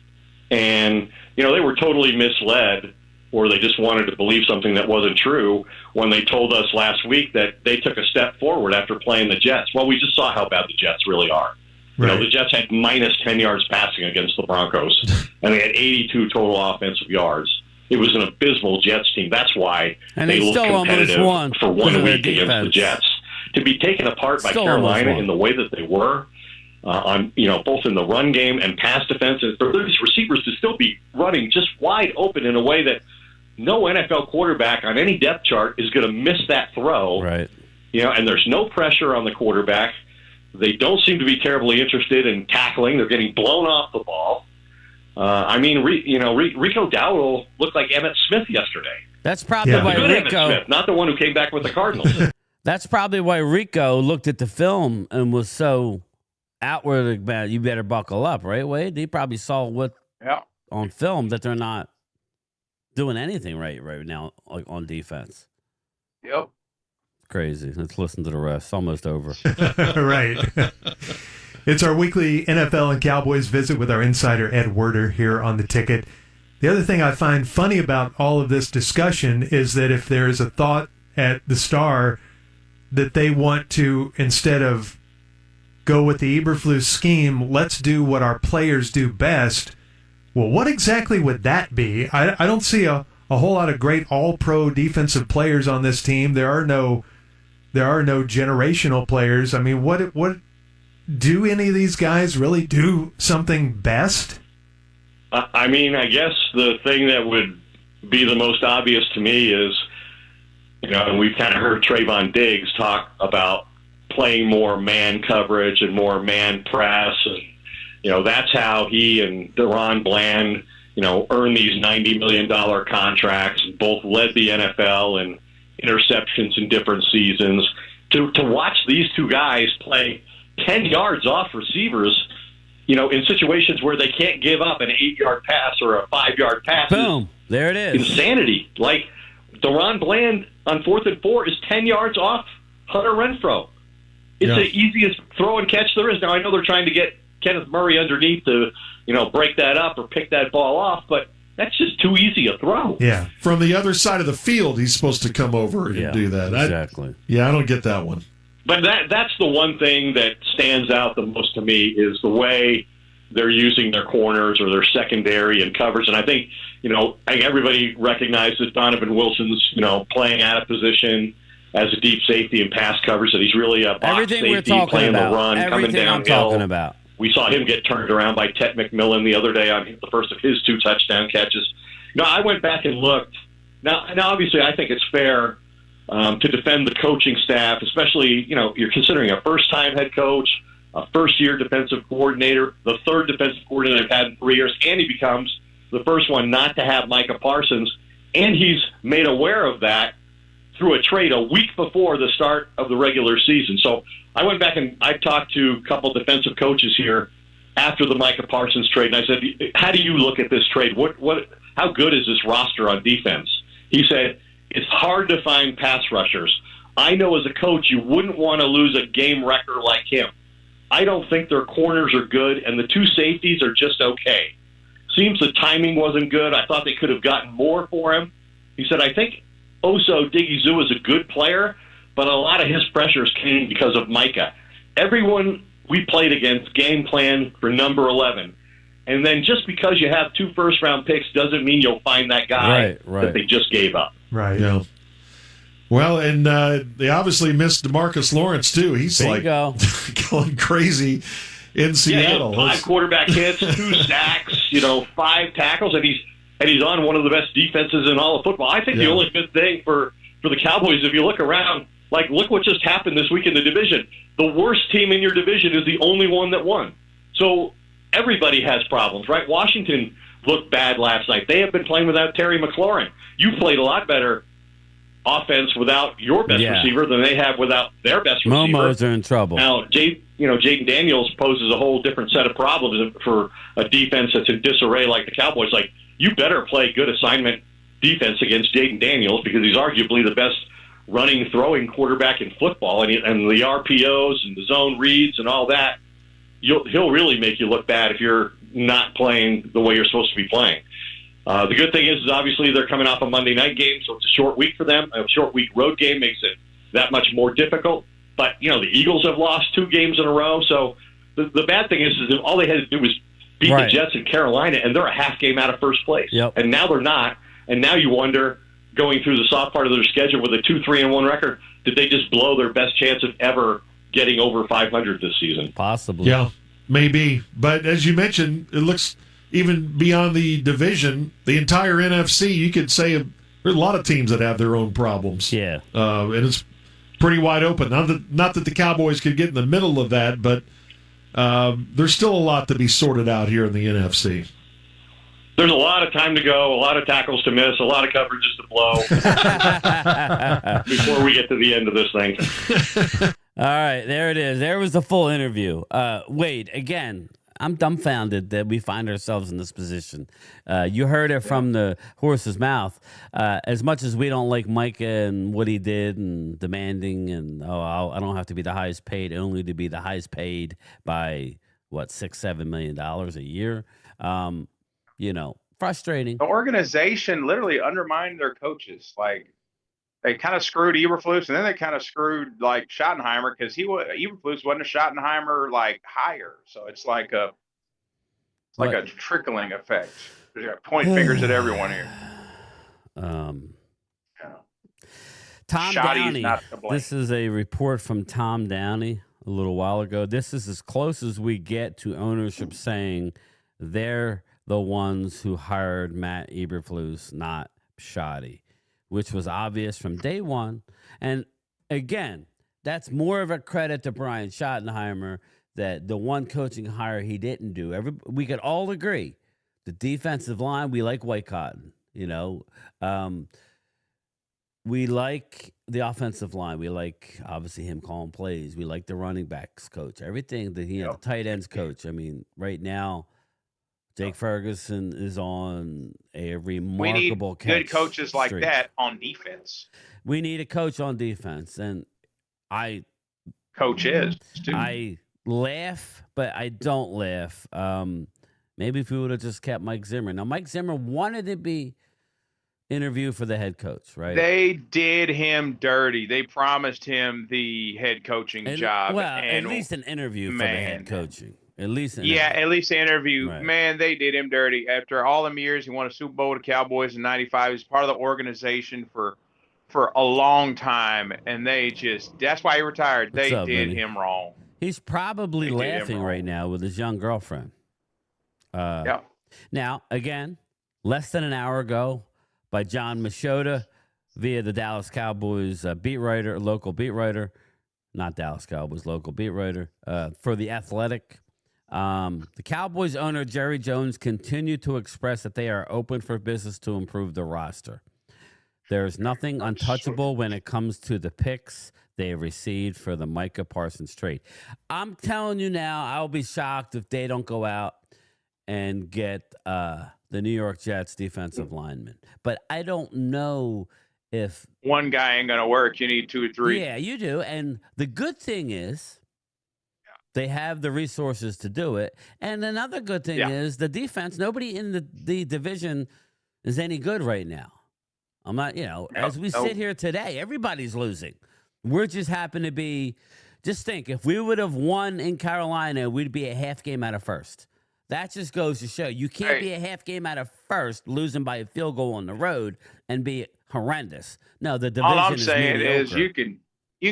And, they were totally misled, or they just wanted to believe something that wasn't true when they told us last week that they took a step forward after playing the Jets. Well, we just saw how bad the Jets really are. Right. The Jets had minus 10 yards passing against the Broncos, and they had 82 total offensive yards. It was an abysmal Jets team. That's why they looked competitive for 1 week against the Jets. To be taken apart by Carolina in the way that they were, both in the run game and pass defense, and for these receivers to still be running just wide open in a way that no NFL quarterback on any depth chart is going to miss that throw. Right. And there's no pressure on the quarterback. They don't seem to be terribly interested in tackling. They're getting blown off the ball. Rico Dowdle looked like Emmitt Smith yesterday. That's probably why Emmitt Rico... Smith, not the one who came back with the Cardinals. That's probably why Rico looked at the film and was so outward about, you better buckle up, right, Wade? He probably saw on film that they're not doing anything right now, like on defense. Yep. Crazy. Let's listen to the rest. It's almost over. Right. It's our weekly NFL and Cowboys visit with our insider Ed Werder here on The Ticket. The other thing I find funny about all of this discussion is that if there is a thought at the Star that they want to, instead of go with the Eberflus scheme, let's do what our players do best. Well, what exactly would that be? I don't see a whole lot of great all-pro defensive players on this team. There are no generational players. I mean, what do any of these guys really do something best? I mean, I guess the thing that would be the most obvious to me is, and we've kind of heard Trayvon Diggs talk about playing more man coverage and more man press. And, that's how he and Deron Bland, earned these $90 million contracts, both led the NFL in interceptions in different seasons. To watch these two guys play 10 yards off receivers, in situations where they can't give up an 8-yard pass or a 5-yard pass. Boom. There it is. Insanity. Like, Deron Bland on 4th and 4 is 10 yards off Hunter Renfrow. It's the easiest throw and catch there is. Now, I know they're trying to get Kenneth Murray underneath to, break that up or pick that ball off, but that's just too easy a throw. Yeah. From the other side of the field, he's supposed to come over and do that. Exactly. I don't get that one. But that's the one thing that stands out the most to me is the way they're using their corners or their secondary and coverage. And I think, I think everybody recognizes Donovan Wilson's, playing out of position as a deep safety and pass coverage, that he's really a box safety, playing the run, coming downhill. I'm talking about. We saw him get turned around by Ted McMillan the other day on the first of his 2 touchdown catches. I went back and looked. Now obviously, I think it's fair to defend the coaching staff, especially, you're considering a first-time head coach, a first-year defensive coordinator, the third defensive coordinator they've had in 3 years, and he becomes the first one not to have Micah Parsons, and he's made aware of that through a trade a week before the start of the regular season. So I went back and I talked to a couple defensive coaches here after the Micah Parsons trade, and I said, how do you look at this trade? How good is this roster on defense? He said, it's hard to find pass rushers. I know as a coach you wouldn't want to lose a game wrecker like him. I don't think their corners are good, and the 2 safeties are just okay. Seems the timing wasn't good. I thought they could have gotten more for him. He said, I think Oso Digizua is a good player, but a lot of his pressures came because of Micah. Everyone we played against game plan for number 11. And then just because you have 2 first-round picks doesn't mean you'll find that guy that they just gave up. Right. Yeah. Well, and they obviously missed DeMarcus Lawrence, too. He's going crazy in Seattle. Yeah, 5 quarterback hits, 2 sacks, 5 tackles, and he's on one of the best defenses in all of football. I think the only good thing for the Cowboys, if you look around, look what just happened this week in the division. The worst team in your division is the only one that won. So everybody has problems, right? Washington looked bad last night. They have been playing without Terry McLaurin. You played a lot better offense without your best receiver than they have without their best receiver. Momos are in trouble. Now, Jaden Daniels poses a whole different set of problems for a defense that's in disarray like the Cowboys. You better play good assignment defense against Jaden Daniels because he's arguably the best running, throwing quarterback in football, and the RPOs and the zone reads and all that. He'll really make you look bad if you're not playing the way you're supposed to be playing. The good thing is obviously they're coming off a Monday night game, so it's a short week for them. A short week road game makes it that much more difficult. But, the Eagles have lost 2 games in a row, so the bad thing is that all they had to do was beat the Jets in Carolina, and they're a half game out of first place. Yep. And now they're not, and now you wonder, going through the soft part of their schedule with a 2-3-1 record, did they just blow their best chance of ever getting over 500 this season? Possibly. Yeah, maybe. But as you mentioned, it looks even beyond the division, the entire NFC, you could say there's a lot of teams that have their own problems. Yeah. And it's pretty wide open. Not that the Cowboys could get in the middle of that, but there's still a lot to be sorted out here in the NFC. There's a lot of time to go, a lot of tackles to miss, a lot of coverages to blow before we get to the end of this thing. All right, there it is. There was the full interview. Wade, again, I'm dumbfounded that we find ourselves in this position. You heard it from the horse's mouth. As much as we don't like Micah and what he did and demanding, and I don't have to be the highest paid, only to be the highest paid by what $6-7 million a year. Frustrating. The organization literally undermined their coaches. Like, they kind of screwed Eberflus, and then they kind of screwed like Schottenheimer, because Eberflus wasn't a Schottenheimer like hire. So it's like a trickling effect. You got point fingers at everyone here. Tom Shoddy's Downey. not to blame. This is a report from Tom Downey a little while ago. This is as close as we get to ownership saying they're the ones who hired Matt Eberflus, not Shoddy, which was obvious from day one. And again, that's more of a credit to Brian Schottenheimer, that the one coaching hire he didn't do. We could all agree. The defensive line, we like White Cotton. We like the offensive line. We like, obviously, him calling plays. We like the running backs coach. Everything that the tight ends coach. I mean, right now, Jake Ferguson is on a remarkable catch. We need good coaches like streak. that on defense. We need a coach on defense, and Coach is too. I laugh, but I don't laugh. Maybe if we would have just kept Mike Zimmer. Now, Mike Zimmer wanted to be interviewed for the head coach, right? They did him dirty. They promised him the head coaching job. Well, and at least an interview for the head coaching. At least an at least the interview. Right. Man, they did him dirty. After all them years, he won a Super Bowl with the Cowboys in '95. He's part of the organization for a long time, and that's why he retired. They did him wrong. He's probably laughing right now with his young girlfriend. Now, again, less than an hour ago, by John Machota via the Dallas Cowboys local beat writer, not Dallas Cowboys, local beat writer for The Athletic. The Cowboys owner, Jerry Jones, continued to express that they are open for business to improve the roster. There's nothing untouchable when it comes to the picks they have received for the Micah Parsons trade. I'm telling you now, I'll be shocked if they don't go out and get the New York Jets defensive lineman. But I don't know if one guy ain't going to work. You need 2 or 3. Yeah, you do. And the good thing is they have the resources to do it. And another good thing is the defense, nobody in the division is any good right now. I'm not, as we sit here today, everybody's losing. We're just happen to be, just think, if we would have won in Carolina, we'd be a half game out of first. That just goes to show you can't be a half game out of first, losing by a field goal on the road, and be horrendous. No, the division all I'm is saying mediocre. is you can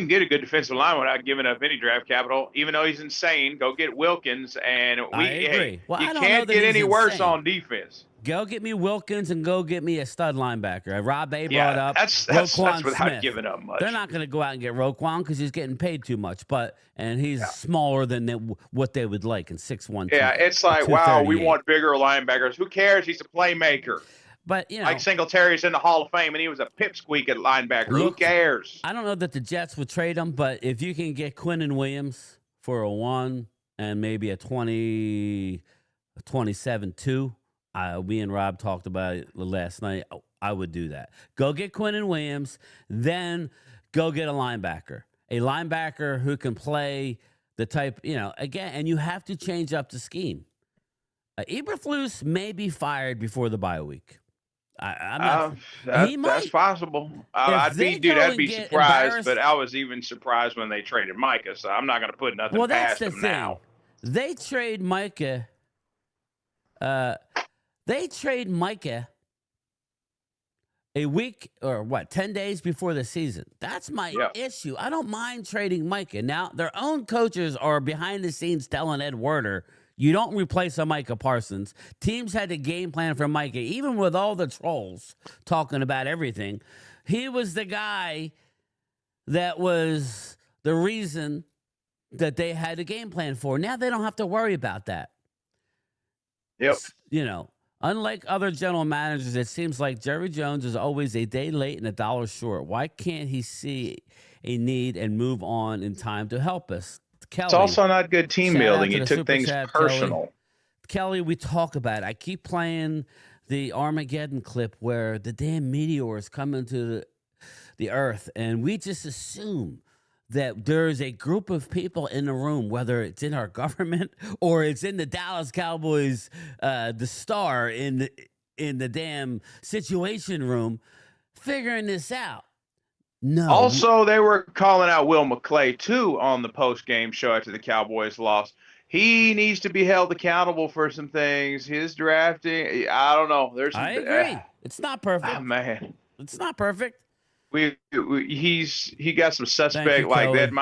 get a good defensive line without giving up any draft capital, even though he's insane. Go get Wilkins, and I agree. Well, you I don't can't know that get he's any worse insane. on defense. Go get me Wilkins and go get me a stud linebacker. Rob A brought up that's Roquan without Smith. giving up much. They're not going to go out and get Roquan because he's getting paid too much, and he's smaller than what they would like in 6'1". Yeah, it's like, wow, we want bigger linebackers. Who cares? He's a playmaker. But like Singletary's in the Hall of Fame, and he was a pipsqueak at linebacker. Who cares? I don't know that the Jets would trade him, but if you can get Quinnen Williams for a 1 and maybe a 27-2. We and Rob talked about it last night. I would do that. Go get Quinnen Williams, then go get a linebacker who can play the type, again, and you have to change up the scheme. Eberflus may be fired before the bye week. That's possible. I'd be surprised, but I was even surprised when they traded Micah, so I'm not going to put nothing past them now. They trade Micah. They trade Micah a week or 10 days before the season. That's my issue. I don't mind trading Micah. Now, their own coaches are behind the scenes telling Ed Werder, you don't replace a Micah Parsons. Teams had a game plan for Micah, even with all the trolls talking about everything. He was the guy that was the reason that they had a game plan for. Now they don't have to worry about that. Yep. Unlike other general managers, it seems like Jerry Jones is always a day late and a dollar short. Why can't he see a need and move on in time to help us? Kelly, it's also not good team shout out building. to You the took super things chat, personal. Kelly. Kelly, we talk about it. I keep playing the Armageddon clip where the damn meteors come into the earth, and we just assume that there's a group of people in the room, whether it's in our government or it's in the Dallas Cowboys, the star in the damn situation room, figuring this out. No. Also, they were calling out Will McClay too on the post-game show after the Cowboys lost. He needs to be held accountable for some things. His drafting, I don't know. I agree. It's not perfect. Oh, man, it's not perfect. He got some suspect like Kelly. that. The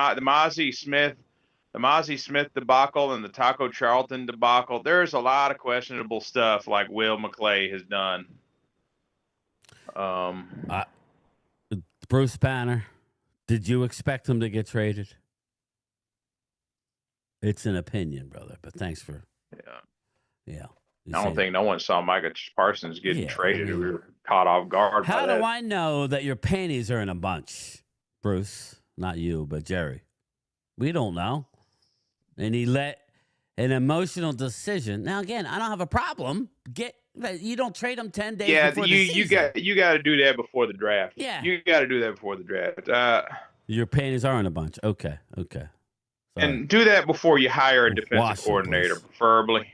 Mozzie Smith debacle and the Taco Charlton debacle. There's a lot of questionable stuff like Will McClay has done. Bruce Banner, did you expect him to get traded? It's an opinion, brother, but thanks for. Yeah. I don't think no one saw Micah Parsons getting traded. We were caught off guard. How do I know that your panties are in a bunch, Bruce? Not you, but Jerry. We don't know. And he let an emotional decision. Now, again, I don't have a problem. You don't trade him 10 days before the season. you got to do that before the draft. Yeah. You got to do that before the draft. Your panties are in a bunch. Okay. Sorry. And do that before you hire a defensive coordinator, preferably.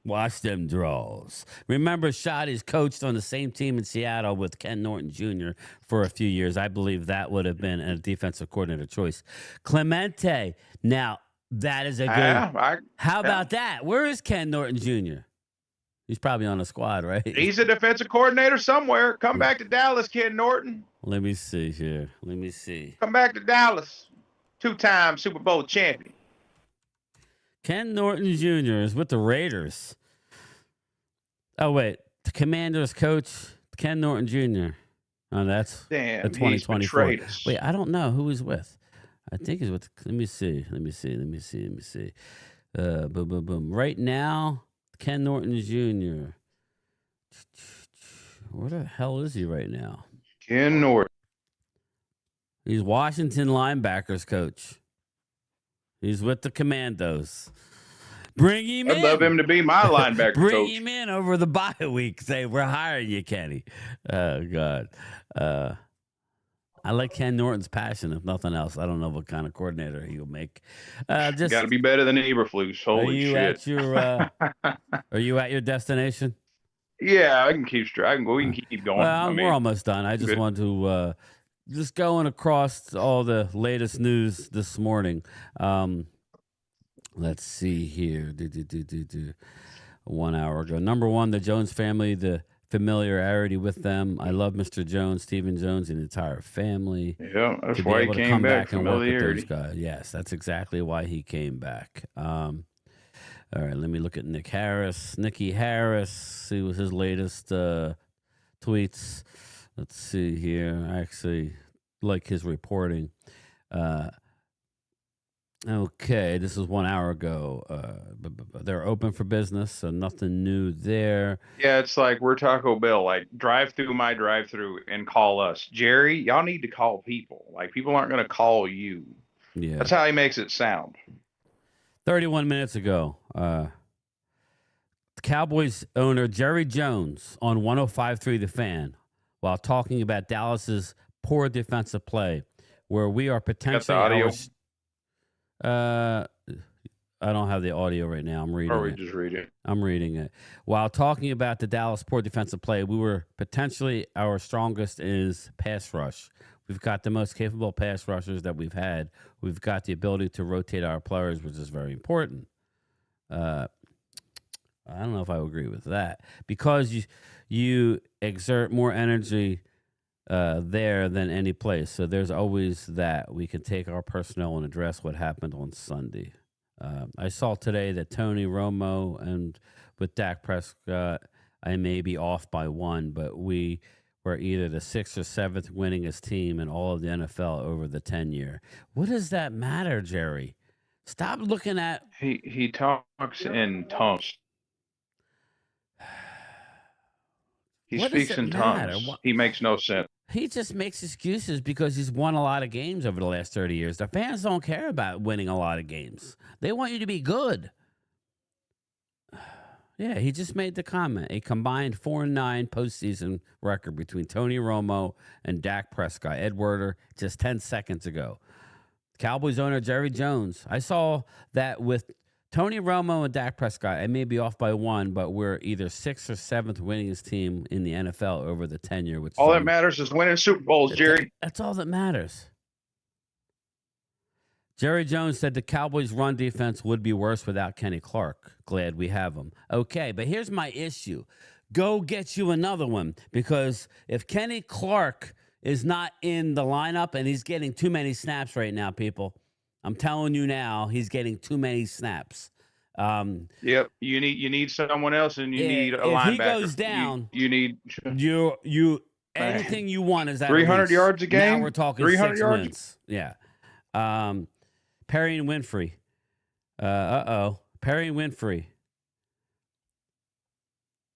Watch them draws. Remember, Shoddy's coached on the same team in Seattle with Ken Norton Jr. for a few years. I believe that would have been a defensive coordinator choice. Clemente. Now, that is a good. How about that? Where is Ken Norton Jr.? He's probably on the squad, right? He's a defensive coordinator somewhere. Come back to Dallas, Ken Norton. Let me see here. Let me see. Come back to Dallas. 2-time Super Bowl champion. Ken Norton Jr. is with the Raiders. Oh, wait. The Commanders coach, Ken Norton Jr. Oh, that's Damn, the 2024. Us. Wait, I don't know who he's with. I think he's with. Let me see. Boom, boom, boom. Right now, Ken Norton Jr. Where the hell is he right now? Ken Norton. He's Washington linebackers coach. He's with the Commandos. Bring him in. I'd love him to be my linebacker coach. Bring him in over the bye week. Say, we're hiring you, Kenny. Oh, God. I like Ken Norton's passion, if nothing else. I don't know what kind of coordinator he'll make. Just got to be better than Eberflus. Holy shit. Are you at your destination? Yeah, I can keep straight. We can keep going. Well, we're almost done. I just want to just going across all the latest news this morning. Let's see here. 1 hour ago. Number one, the Jones family, the familiarity with them. I love Mr. Jones, Stephen Jones, and the entire family. Yeah, that's why he came back. And work with those guys. Yes, that's exactly why he came back. All right, let me look at Nicky Harris. See what his latest tweets. Let's see here. I actually like his reporting. Okay, this is 1 hour ago. They're open for business, so nothing new there. Yeah, it's like we're Taco Bell. Like, drive through my drive-through and call us. Jerry, y'all need to call people. Like, people aren't going to call you. Yeah, that's how he makes it sound. 31 minutes ago, the Cowboys owner Jerry Jones on 105.3 The Fan, while talking about Dallas's poor defensive play, where we are potentially. Got the audio? I don't have the audio right now. I'm reading it. Just read it. I'm reading it. While talking about the Dallas poor defensive play, we were potentially our strongest is pass rush. We've got the most capable pass rushers that we've had. We've got the ability to rotate our players, which is very important. I don't know if I would agree with that because you exert more energy there than any place. So there's always that. We can take our personnel and address what happened on Sunday. I saw today that Tony Romo and with Dak Prescott, I may be off by one, but we were either the 6th or 7th winningest team in all of the NFL over the 10-year. What does that matter, Jerry? Stop looking at... He talks in tongues. He speaks in tongues. He makes no sense. He just makes excuses because he's won a lot of games over the last 30 years. The fans don't care about winning a lot of games. They want you to be good. Yeah, he just made the comment. A combined 4-9 postseason record between Tony Romo and Dak Prescott. Ed Werder just 10 seconds ago. Cowboys owner Jerry Jones. I saw that with Tony Romo and Dak Prescott. I may be off by one, but we're either 6th or 7th winningest team in the NFL over the tenure. Which all that matters is winning Super Bowls, Jerry. That's all that matters. Jerry Jones said the Cowboys' run defense would be worse without Kenny Clark. Glad we have him. Okay, but here's my issue. Go get you another one, because if Kenny Clark is not in the lineup, and he's getting too many snaps right now, people, I'm telling you now, he's getting too many snaps. Yep, you need someone else, and you need a linebacker. If he goes down, you need anything you want is at 300 yards a game. Now we're talking 300 6 yards. wins. Yeah. Perry and Winfrey. Perry and Winfrey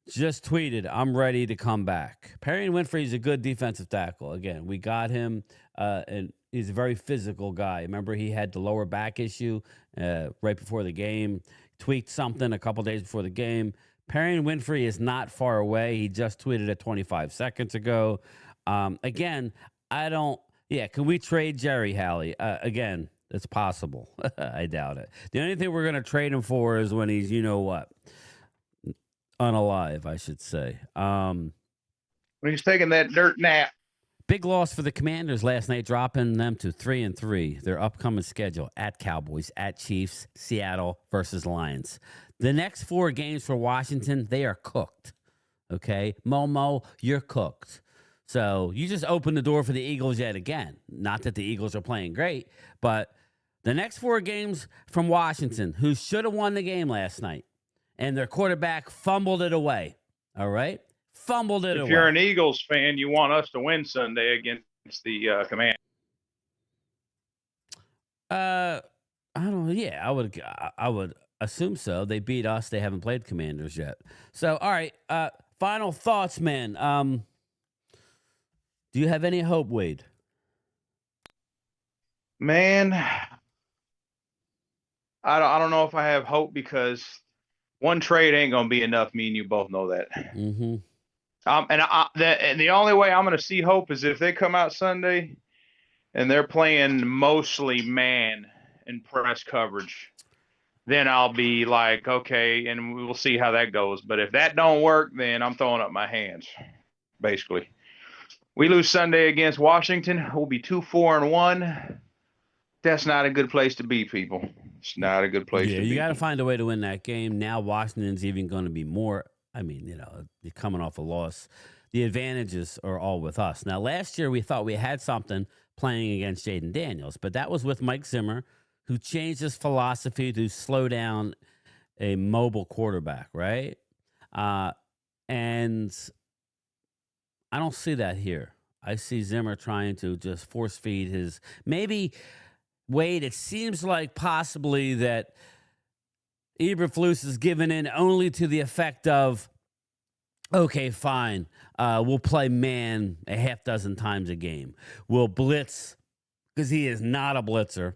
just tweeted, "I'm ready to come back." Perry and Winfrey is a good defensive tackle. Again, we got him, and he's a very physical guy. Remember, he had the lower back issue right before the game, tweaked something a couple days before the game. Perry and Winfrey is not far away. He just tweeted it 25 seconds ago. Again, can we trade Jerry, Hallie? Again, it's possible. I doubt it. The only thing we're going to trade him for is when he's, unalive, I should say. When he's taking that dirt nap. Big loss for the Commanders last night, dropping them to 3-3. Their upcoming schedule at Cowboys, at Chiefs, Seattle versus Lions. The next 4 games for Washington, they are cooked. Okay? Momo, you're cooked. So you just opened the door for the Eagles yet again. Not that the Eagles are playing great, but the next 4 games from Washington, who should have won the game last night, and their quarterback fumbled it away. All right? Fumbled it away. If you're an Eagles fan, you want us to win Sunday against the Commanders. I don't know. Yeah, I would assume so. They beat us. They haven't played Commanders yet. So, all right. Final thoughts, man. Do you have any hope, Wade? Man, I don't know if I have hope, because one trade ain't gonna be enough. Me and you both know that. Mm-hmm. And the only way I'm gonna see hope is if they come out Sunday and they're playing mostly man in press coverage. Then I'll be like, okay, and we'll see how that goes. But if that don't work, then I'm throwing up my hands, basically. We lose Sunday against Washington, we'll be 2-4-1. That's not a good place to be, people. It's not a good place to be. Yeah, you got to find a way to win that game. Now Washington's even going to be more, you're coming off a loss. The advantages are all with us. Now, last year we thought we had something playing against Jaden Daniels, but that was with Mike Zimmer, who changed his philosophy to slow down a mobile quarterback, right? And I don't see that here. I see Zimmer trying to just force feed his, maybe, Wade, it seems like possibly that Eberflus is given in only to the effect of, okay, fine, we'll play man a half dozen times a game. We'll blitz, because he is not a blitzer,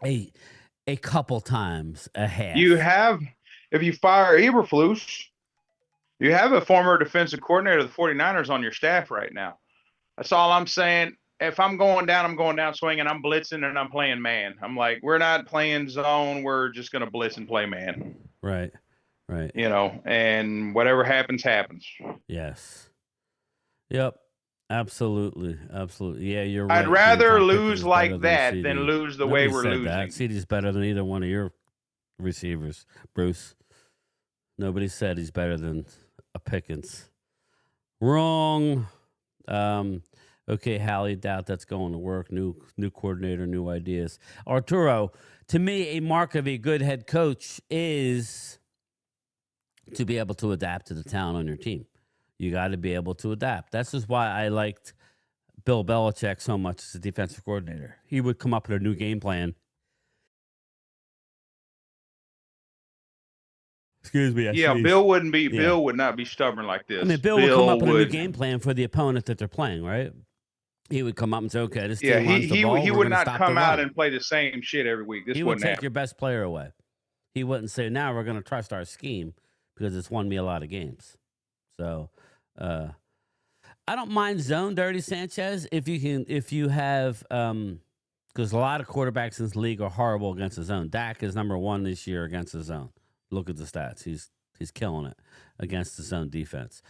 a couple times a half. If you fire Eberflus, you have a former defensive coordinator of the 49ers on your staff right now. That's all I'm saying. If I'm going down swinging. I'm blitzing and I'm playing man. I'm like, we're not playing zone. We're just going to blitz and play man. Right. And whatever happens, happens. Yes. Yep. Absolutely. Yeah, you're right. I'd rather lose like that than lose the way we're losing. That. CD's better than either one of your receivers, Bruce. Nobody said he's better than a Pickens. Wrong. Okay, Hallie, doubt that's going to work. New coordinator, new ideas. Arturo, to me, a mark of a good head coach is to be able to adapt to the talent on your team. You got to be able to adapt. That's just why I liked Bill Belichick so much as a defensive coordinator. He would come up with a new game plan. Excuse me. Bill would not be stubborn like this. Bill would come up with a new game plan for the opponent that they're playing, right? He would come up and say, okay, this team runs the ball. He would not come out and play the same shit every week. He would take your best player away. He wouldn't say, now we're going to trust our scheme, because it's won me a lot of games. So I don't mind zone, Dirty Sanchez, if you have because a lot of quarterbacks in this league are horrible against the zone. Dak is number 1 this year against the zone. Look at the stats. He's killing it against the zone defense.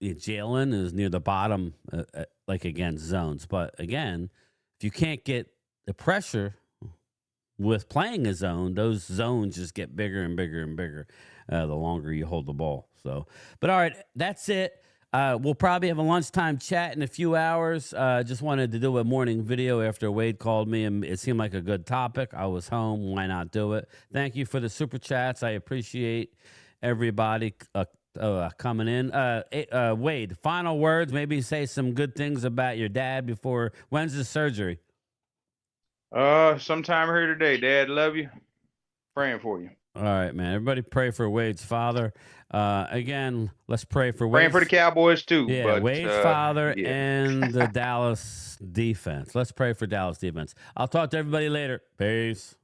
Jalen is near the bottom, like against zones. But again, if you can't get the pressure with playing a zone, those zones just get bigger and bigger and bigger the longer you hold the ball. So, but all right, that's it. We'll probably have a lunchtime chat in a few hours. Just wanted to do a morning video after Wade called me, and it seemed like a good topic. I was home. Why not do it? Thank you for the super chats. I appreciate everybody coming in. Wade, final words. Maybe say some good things about your dad before. When's the surgery? Sometime here today, Dad. Love you. Praying for you. All right, man. Everybody pray for Wade's father. Again, let's pray for Praying for the Cowboys too. Yeah, but, Wade's father and the Dallas defense. Let's pray for Dallas defense. I'll talk to everybody later. Peace.